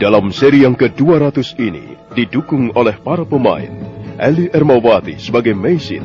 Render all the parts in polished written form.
Dalam seri yang ke-200 ini, didukung oleh para pemain, Eli Ermawati sebagai Meisin,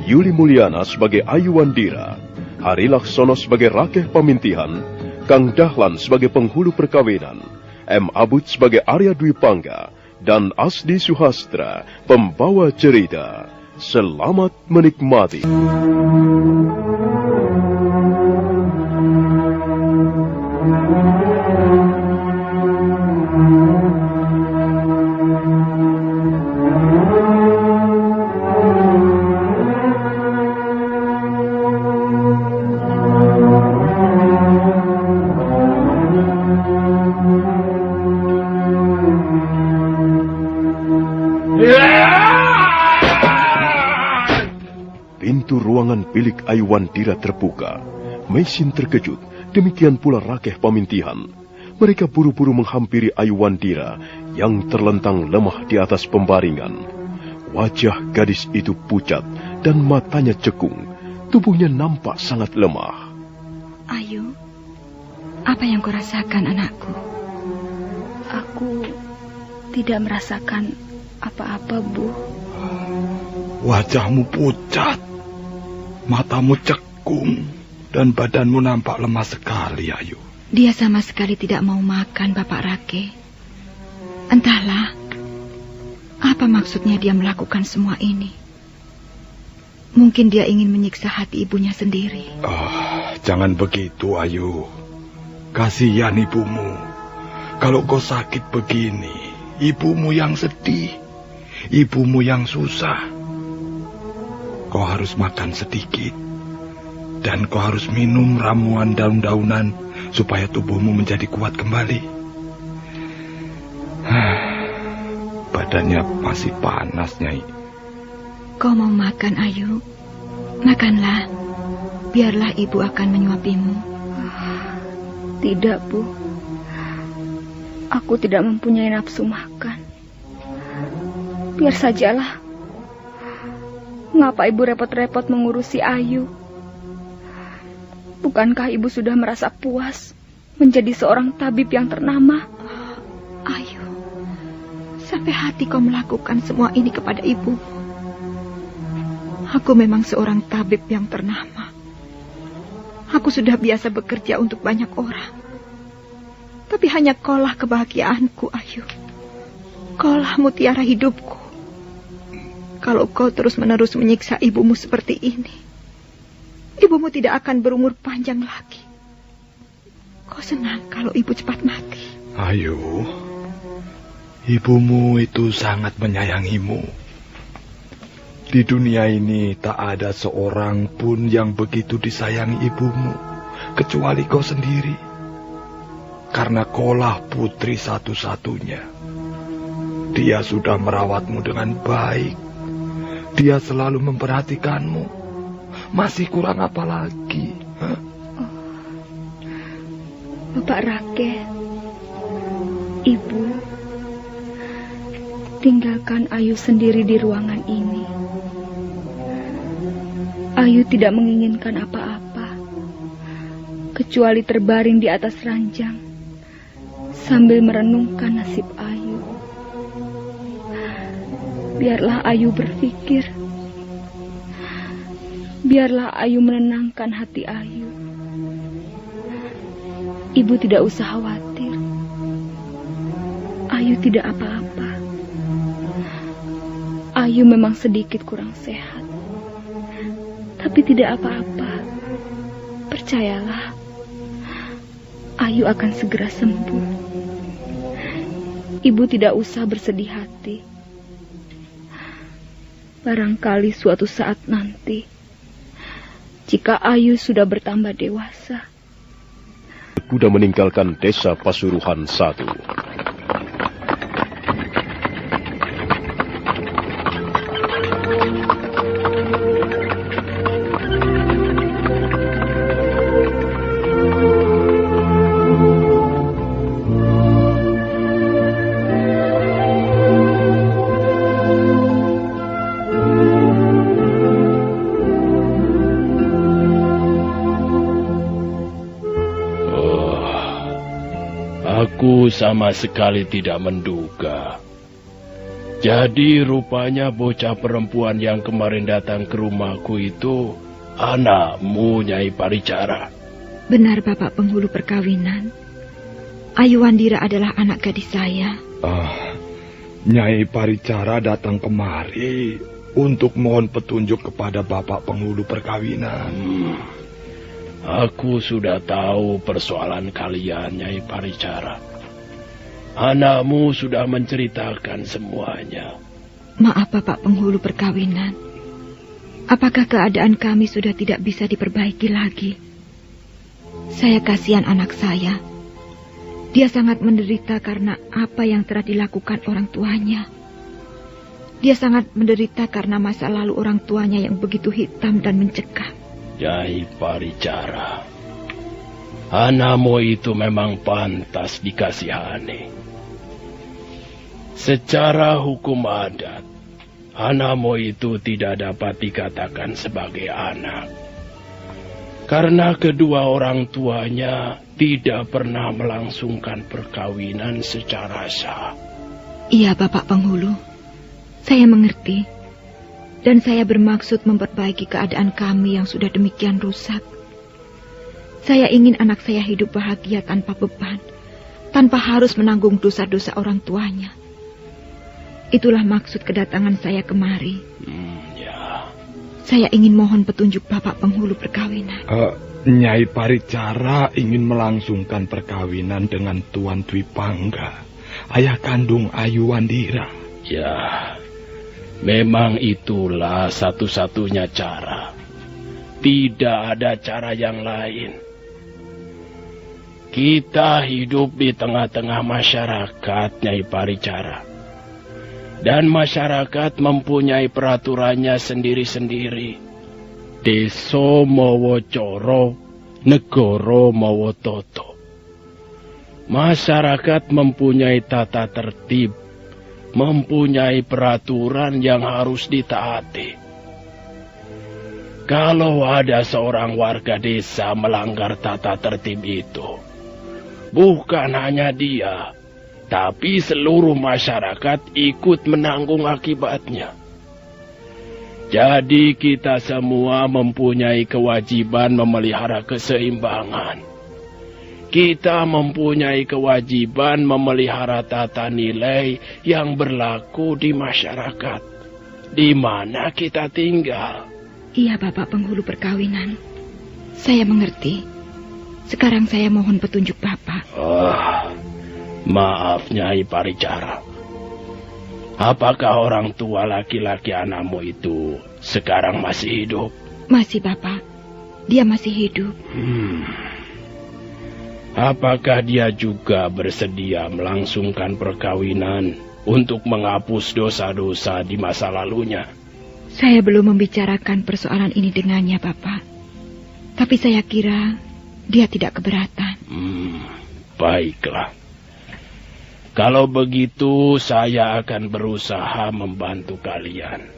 Yuli Mulyana sebagai Ayu Wandira, Hari Laksono sebagai Rakeh Pamintihan, Kang Dahlan sebagai penghulu perkawinan, M. Abud sebagai Arya Dwi Pangga, dan Asdi Suhastra, pembawa cerita. Selamat menikmati. Pintu ruangan bilik Ayu Wandira terbuka. Meisin terkejut, demikian pula Rakeh Pamintihan. Mereka buru-buru menghampiri Ayu Wandira yang terlentang lemah di atas pembaringan. Wajah gadis itu pucat dan matanya cekung. Tubuhnya nampak sangat lemah. Ayu, apa yang kau rasakan, anakku? Aku tidak merasakan apa-apa, Bu. Wajahmu pucat, matamu cekung, dan badanmu nampak lemah sekali, Ayu. Dia sama sekali tidak mau makan, Bapak Rake. Entahlah, apa maksudnya dia melakukan semua ini? Mungkin dia ingin menyiksa hati ibunya sendiri. Jangan begitu, Ayu. Kasihan ibumu. Kalau kau sakit begini, ibumu yang sedih, ibumu yang susah. Kau harus makan sedikit, dan kau harus minum ramuan daun-daunan supaya tubuhmu menjadi kuat kembali. Badannya masih panas, Nyai. Kau mau makan, Ayu? Makanlah, biarlah ibu akan menyuapimu. Tidak, Bu. Aku tidak mempunyai nafsu makan. Biar sajalah. Mengapa ibu repot-repot mengurusi Ayu? Bukankah ibu sudah merasa puas menjadi seorang tabib yang ternama? Ayu, sampai hati kau melakukan semua ini kepada ibu. Aku memang seorang tabib yang ternama. Aku sudah biasa bekerja untuk banyak orang. Tapi hanya kaulah kebahagiaanku, Ayu. Kaulah mutiara hidupku. Kalau kau terus-menerus menyiksa ibumu seperti ini, ibumu tidak akan berumur panjang lagi. Kau senang kalau ibu cepat mati? Ayu, ibumu itu sangat menyayangimu. Di dunia ini tak ada seorang pun yang begitu disayangi ibumu, kecuali kau sendiri. Karena kaulah putri satu-satunya. Dia sudah merawatmu dengan baik. Dia selalu memperhatikanmu. Masih kurang apa lagi? Bapak Rake, Ibu, tinggalkan Ayu sendiri di ruangan ini. Ayu tidak menginginkan apa-apa, kecuali terbaring di atas ranjang, sambil merenungkan nasib Ayu. Biarlah Ayu berpikir. Biarlah Ayu menenangkan hati Ayu. Ibu tidak usah khawatir. Ayu tidak apa-apa. Ayu memang sedikit kurang sehat. Tapi tidak apa-apa. Percayalah. Ayu akan segera sembuh. Ibu tidak usah bersedih hati. Barangkali suatu saat nanti, jika Ayu sudah bertambah dewasa. Kuda meninggalkan desa Pasuruhan 1. Aku sama sekali tidak menduga. Jadi rupanya bocah perempuan yang kemarin datang ke rumahku itu anakmu, Nyai Paricara. Benar, Bapak Penghulu Perkawinan. Ayu Wandira adalah anak gadis saya. Nyai Paricara datang kemari untuk mohon petunjuk kepada Bapak Penghulu Perkawinan. Aku sudah tahu persoalan kalian, Nyai Paricara. Anakmu sudah menceritakan semuanya. Maaf, Bapak Penghulu Perkawinan. Apakah keadaan kami sudah tidak bisa diperbaiki lagi? Saya kasihan anak saya. Dia sangat menderita karena apa yang telah dilakukan orang tuanya. Dia sangat menderita karena masa lalu orang tuanya yang begitu hitam dan mencekam. Nyai Paricara, anakmu itu memang pantas dikasihani. Secara hukum adat, anakmu itu tidak dapat dikatakan sebagai anak. Karena kedua orang tuanya tidak pernah melangsungkan perkawinan secara sah. Iya, Bapak Penghulu. Saya mengerti. Dan saya bermaksud memperbaiki keadaan kami yang sudah demikian rusak. Saya ingin anak saya hidup bahagia tanpa beban, tanpa harus menanggung dosa-dosa orang tuanya. Itulah maksud kedatangan saya kemari. Ya. Saya ingin mohon petunjuk Bapak Penghulu Perkawinan. Nyai Paricara ingin melangsungkan perkawinan dengan Tuan Dwi Pangga, ayah kandung Ayu Wandira. Ya, memang itulah satu-satunya cara. Tidak ada cara yang lain. Kita hidup di tengah-tengah masyarakat, Nyai Paricara. Dan masyarakat mempunyai peraturannya sendiri-sendiri. Deso mawa coro, negoro mawa toto. Masyarakat mempunyai tata tertib, mempunyai peraturan yang harus ditaati. Kalau ada seorang warga desa melanggar tata tertib itu, bukan hanya dia, tapi seluruh masyarakat ikut menanggung akibatnya. Jadi kita semua mempunyai kewajiban memelihara keseimbangan. Kita mempunyai kewajiban memelihara tata nilai yang berlaku di masyarakat, di mana kita tinggal. Iya, Bapak Penghulu Perkawinan. Saya mengerti. Sekarang saya mohon petunjuk Bapak. Maaf, Nyai Paricara. Apakah orang tua laki-laki anakmu itu sekarang masih hidup? Masih, Bapak. Dia masih hidup. Apakah dia juga bersedia melangsungkan perkawinan untuk menghapus dosa-dosa di masa lalunya? Saya belum membicarakan persoalan ini dengannya, Bapak. Tapi saya kira dia tidak keberatan. Baiklah. Kalau begitu, saya akan berusaha membantu kalian.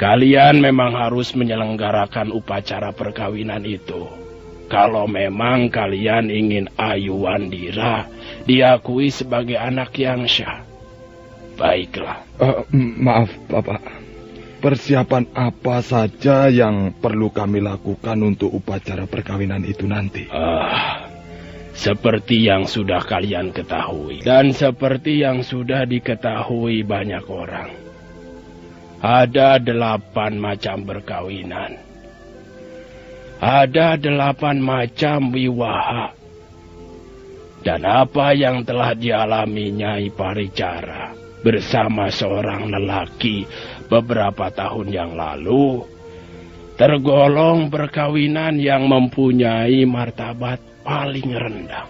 Kalian memang harus menyelenggarakan upacara perkawinan itu. Kalau memang kalian ingin Ayu Wandira diakui sebagai anak yang syah. Baiklah. Maaf, Bapak. Persiapan apa saja yang perlu kami lakukan untuk upacara perkawinan itu nanti? Seperti yang sudah kalian ketahui, dan seperti yang sudah diketahui banyak orang, ada 8 macam perkawinan. Ada 8 macam wiwaha. Dan apa yang telah dialami Nyai Paricara bersama seorang lelaki beberapa tahun yang lalu, tergolong perkawinan yang mempunyai martabat paling rendah.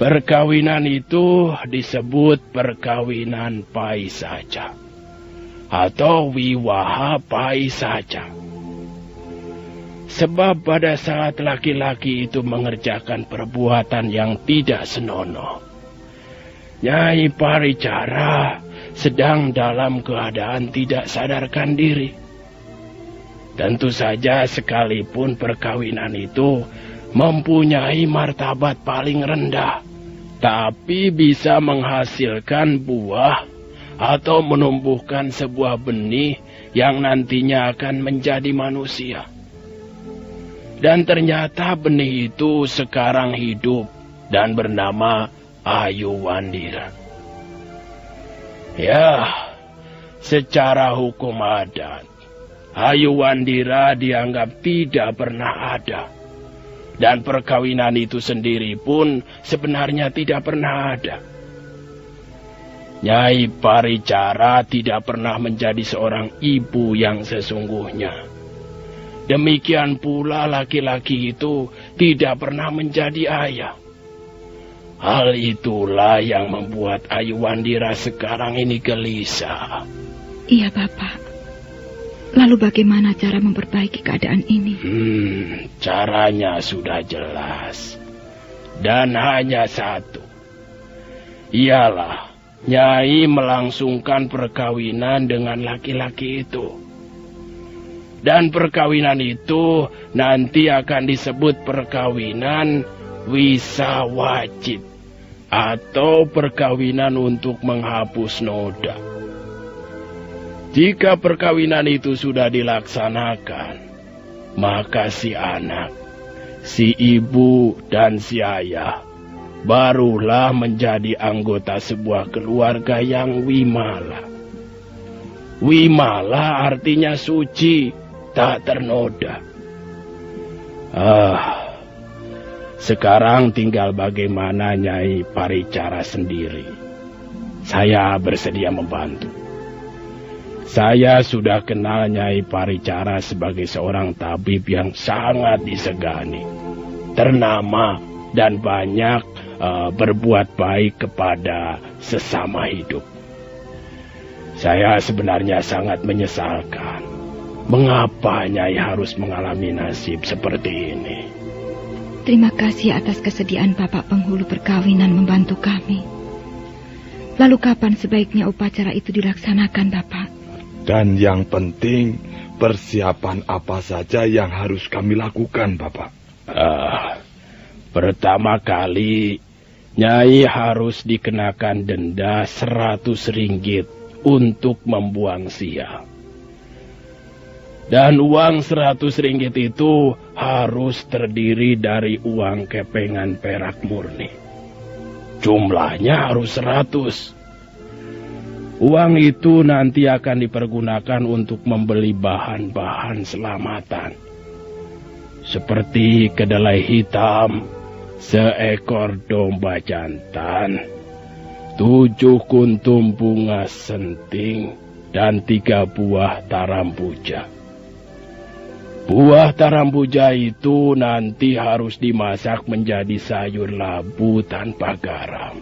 Perkawinan itu disebut perkawinan pai saja, atau wiwaha pai saja. Sebab pada saat laki-laki itu mengerjakan perbuatan yang tidak senonoh, Nyai Paricara sedang dalam keadaan tidak sadarkan diri. Tentu saja sekalipun perkawinan itu mempunyai martabat paling rendah, tapi bisa menghasilkan buah atau menumbuhkan sebuah benih yang nantinya akan menjadi manusia. Dan ternyata benih itu sekarang hidup dan bernama Ayuwandira. Ya, secara hukum adat, Ayuwandira dianggap tidak pernah ada. Dan perkawinan itu sendiri pun sebenarnya tidak pernah ada. Nyai Paricara tidak pernah menjadi seorang ibu yang sesungguhnya. Demikian pula laki-laki itu tidak pernah menjadi ayah. Hal itulah yang membuat Ayuwandira sekarang ini gelisah. Iya, Bapak. Lalu bagaimana cara memperbaiki keadaan ini? Caranya sudah jelas. Dan hanya satu. Ialah Nyai melangsungkan perkawinan dengan laki-laki itu. Dan perkawinan itu nanti akan disebut perkawinan wisawajit atau perkawinan untuk menghapus noda. Jika perkawinan itu sudah dilaksanakan, maka si anak, si ibu, dan si ayah barulah menjadi anggota sebuah keluarga yang wimala. Wimala artinya suci, tak ternoda. Sekarang tinggal bagaimana Nyai Paricara sendiri. Saya bersedia membantu. Saya sudah kenal Nyai Paricara sebagai seorang tabib yang sangat disegani, ternama, dan banyak berbuat baik kepada sesama hidup. Saya sebenarnya sangat menyesalkan mengapa Nyai harus mengalami nasib seperti ini. Terima kasih atas kesediaan Bapak penghulu perkawinan membantu kami. Lalu kapan sebaiknya upacara itu dilaksanakan, Bapak? Dan yang penting, persiapan apa saja yang harus kami lakukan, Bapak? Pertama kali, Nyai harus dikenakan denda 100 ringgit untuk membuang sia. Dan uang 100 ringgit itu harus terdiri dari uang kepengan perak murni. Jumlahnya harus 100. Uang itu nanti akan dipergunakan untuk membeli bahan-bahan selamatan. Seperti kedelai hitam, seekor domba jantan, 7 kuntum bunga senting, dan 3 buah tarambuja. Buah tarambuja itu nanti harus dimasak menjadi sayur labu tanpa garam.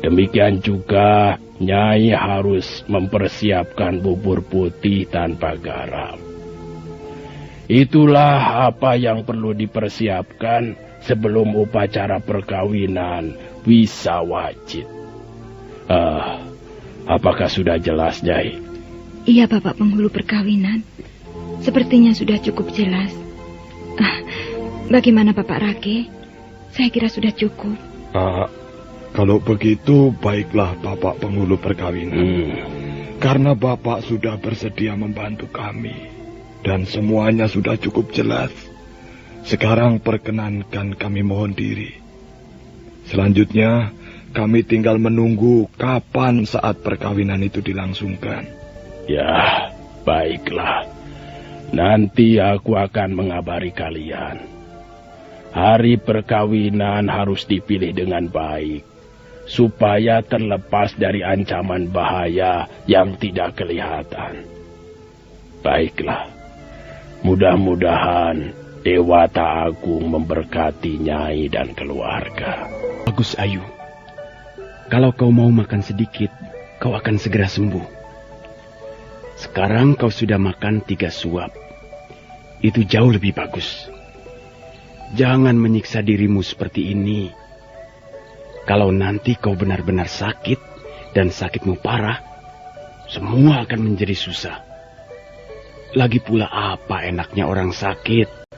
Demikian juga Nyai harus mempersiapkan bubur putih tanpa garam. Itulah apa yang perlu dipersiapkan sebelum upacara perkawinan wisawajit. Apakah sudah jelas, Nyai? Iya, Bapak penghulu perkawinan. Sepertinya sudah cukup jelas. Bagaimana Bapak Rake? Saya kira sudah cukup. Kalau begitu, baiklah Bapak penghulu perkawinan. Karena Bapak sudah bersedia membantu kami. Dan semuanya sudah cukup jelas. Sekarang perkenankan kami mohon diri. Selanjutnya, kami tinggal menunggu kapan saat perkawinan itu dilangsungkan. Ya, baiklah. Nanti aku akan mengabari kalian. Hari perkawinan harus dipilih dengan baik, supaya terlepas dari ancaman bahaya yang tidak kelihatan. Baiklah, mudah-mudahan Dewata Agung memberkati Nyai dan keluarga. Bagus, Ayu. Kalau kau mau makan sedikit, kau akan segera sembuh. Sekarang kau sudah makan 3 suap. Itu jauh lebih bagus. Jangan menyiksa dirimu seperti ini. Kalau nanti kau benar-benar sakit dan sakitmu parah, semua akan menjadi susah. Lagi pula apa enaknya orang sakit?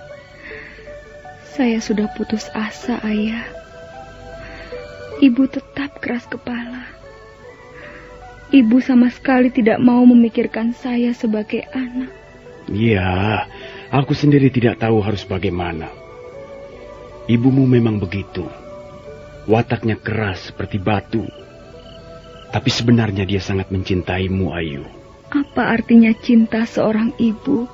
Saya sudah putus asa, Ayah. Ibu tetap keras kepala. Ibu sama sekali tidak mau memikirkan saya sebagai anak. Iya, aku sendiri tidak tahu harus bagaimana. Ibumu memang begitu. Wataknya keras seperti batu. Tapi sebenarnya dia sangat mencintaimu, Ayu. Apa artinya cinta seorang ibu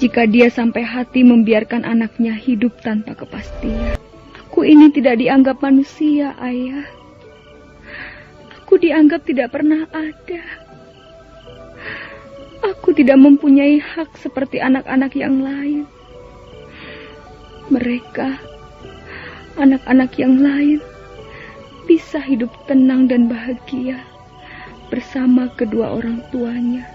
jika dia sampai hati membiarkan anaknya hidup tanpa kepastian? Aku ini tidak dianggap manusia, Ayah. Aku dianggap tidak pernah ada. Aku tidak mempunyai hak seperti anak-anak yang lain. Mereka, anak-anak yang lain, bisa hidup tenang dan bahagia bersama kedua orang tuanya.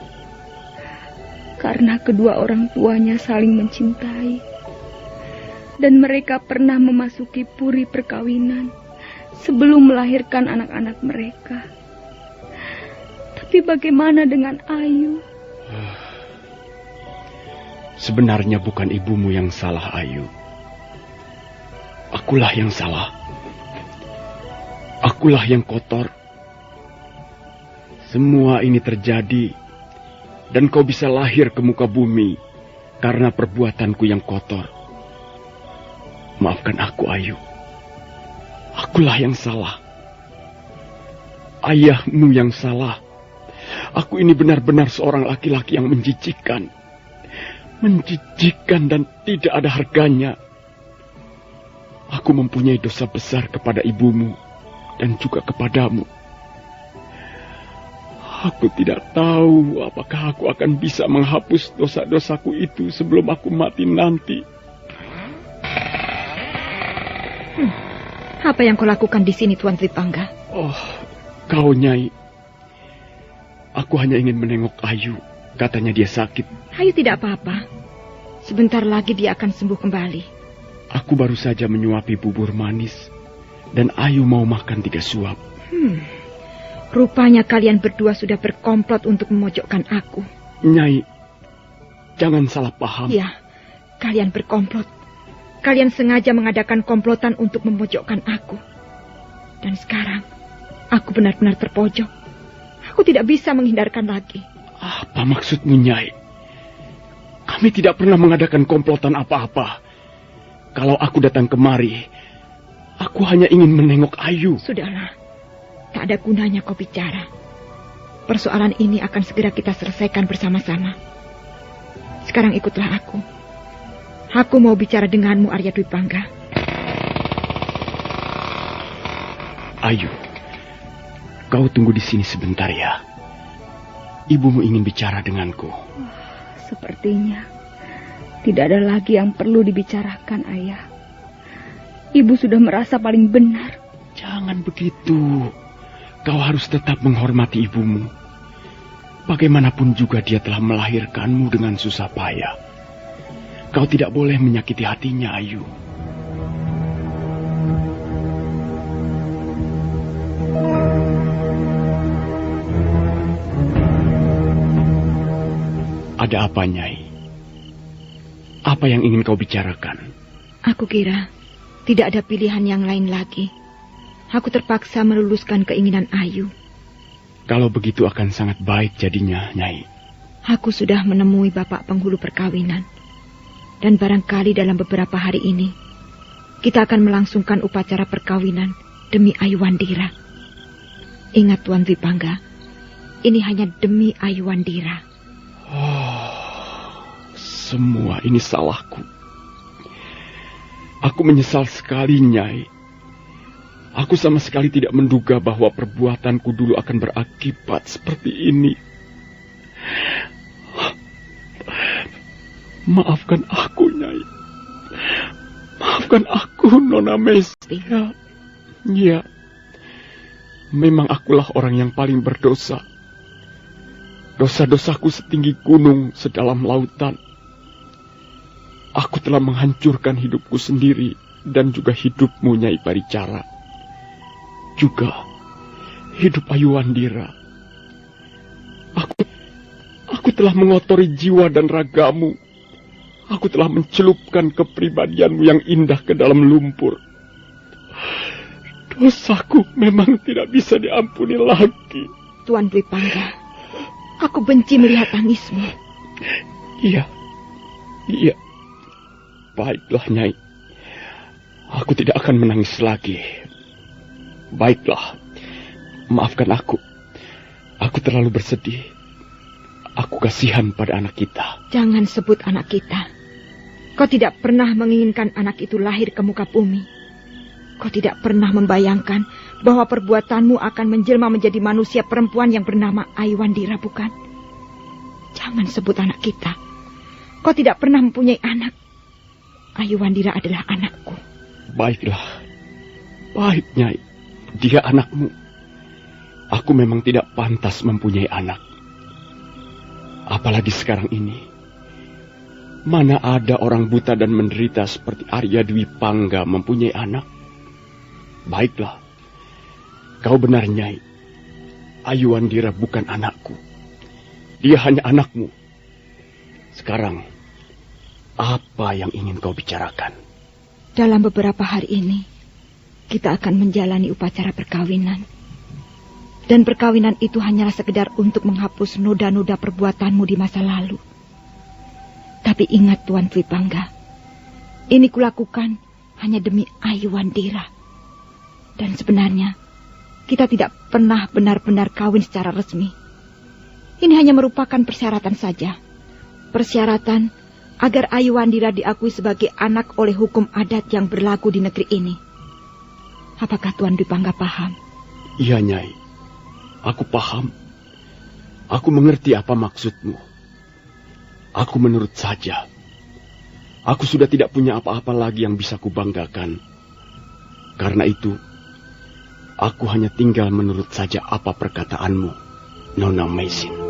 Karena kedua orang tuanya saling mencintai. Dan mereka pernah memasuki puri perkawinan sebelum melahirkan anak-anak mereka. Tapi bagaimana dengan Ayu? Sebenarnya bukan ibumu yang salah, Ayu. Akulah yang salah. Akulah yang kotor. Semua ini terjadi dan kau bisa lahir ke muka bumi karena perbuatanku yang kotor. Maafkan aku, Ayu. Akulah yang salah. Ayahmu yang salah. Aku ini benar-benar seorang laki-laki yang menjijikkan. Menjijikkan dan tidak ada harganya. Aku mempunyai dosa besar kepada ibumu dan juga kepadamu. Aku tidak tahu apakah aku akan bisa menghapus dosa-dosaku itu sebelum aku mati nanti. Apa yang kau lakukan di sini, Tuan Tripangga? Oh, kau, Nyai. Aku hanya ingin menengok Ayu. Katanya dia sakit. Ayu tidak apa-apa. Sebentar lagi dia akan sembuh kembali. Aku baru saja menyuapi bubur manis. Dan Ayu mau makan 3 suap. Rupanya kalian berdua sudah berkomplot untuk memojokkan aku. Nyai, jangan salah paham. Ya, kalian berkomplot. Kalian sengaja mengadakan komplotan untuk memojokkan aku. Dan sekarang, aku benar-benar terpojok. Aku tidak bisa menghindarkan lagi. Apa maksudmu, Nyai? Kami tidak pernah mengadakan komplotan apa-apa. Kalau aku datang kemari, aku hanya ingin menengok Ayu. Sudahlah, tak ada gunanya kau bicara. Persoalan ini akan segera kita selesaikan bersama-sama. Sekarang ikutlah aku. Aku mau bicara denganmu, Arya Dwi Pangga. Ayu, kau tunggu di sini sebentar ya. Ibumu ingin bicara denganku. Sepertinya tidak ada lagi yang perlu dibicarakan, Ayah. Ibu sudah merasa paling benar. Jangan begitu. Kau harus tetap menghormati ibumu. Bagaimanapun juga dia telah melahirkanmu dengan susah payah. Kau tidak boleh menyakiti hatinya, Ayu. Ada apa, Nyai? Apa yang ingin kau bicarakan? Aku kira tidak ada pilihan yang lain lagi. Aku terpaksa meluluskan keinginan Ayu. Kalau begitu akan sangat baik jadinya, Nyai. Aku sudah menemui Bapak Penghulu Perkawinan. Dan barangkali dalam beberapa hari ini, kita akan melangsungkan upacara perkawinan demi Ayu Wandira. Ingat, Tuan Dwi Pangga, ini hanya demi Ayu Wandira. Semua ini salahku. Aku menyesal sekali, Nyai. Aku sama sekali tidak menduga bahwa perbuatanku dulu akan berakibat seperti ini. Maafkan aku, Nyai. Maafkan aku, Nona Mestia. Ya, memang akulah orang yang paling berdosa. Dosa-dosaku setinggi gunung sedalam lautan. Aku telah menghancurkan hidupku sendiri dan juga hidupmu, Nyai Paricara. Juga hidup Ayu Wandira. Aku telah mengotori jiwa dan ragamu Aku telah mencelupkan kepribadianmu yang indah ke dalam lumpur. Dosaku memang tidak bisa diampuni lagi. Tuan Dwi Pangga, aku benci melihat tangismu. Iya. Baiklah, Nyai. Aku tidak akan menangis lagi. Baiklah, maafkan aku. Aku terlalu bersedih. Aku kasihan pada anak kita. Jangan sebut anak kita. Kau tidak pernah menginginkan anak itu lahir ke muka bumi. Kau tidak pernah membayangkan bahwa perbuatanmu akan menjelma menjadi manusia perempuan yang bernama Aiwandira, bukan? Jangan sebut anak kita. Kau tidak pernah mempunyai anak. Aiwandira adalah anakku. Baiklah. Baik, Nyai. Dia anakmu. Aku memang tidak pantas mempunyai anak. Apalagi sekarang ini. Mana ada orang buta dan menderita seperti Arya Dwi Pangga mempunyai anak? Baiklah. Kau benar, Nyai. Aiwandira bukan anakku. Dia hanya anakmu. Sekarang, apa yang ingin kau bicarakan? Dalam beberapa hari ini, kita akan menjalani upacara perkawinan. Dan perkawinan itu hanyalah sekedar untuk menghapus noda-noda perbuatanmu di masa lalu. Tapi ingat, Tuan Dwi Pangga, ini kulakukan hanya demi Aiwandira. Dan sebenarnya, kita tidak pernah benar-benar kawin secara resmi. Ini hanya merupakan persyaratan saja. Persyaratan agar Aiwandira diakui sebagai anak oleh hukum adat yang berlaku di negeri ini. Apakah Tuan Dwi Pangga paham? Iya, Nyai. Aku paham. Aku mengerti apa maksudmu. Aku menurut saja. Aku sudah tidak punya apa-apa lagi yang bisa kubanggakan. Karena itu, aku hanya tinggal menurut saja apa perkataanmu, Nona Maisin.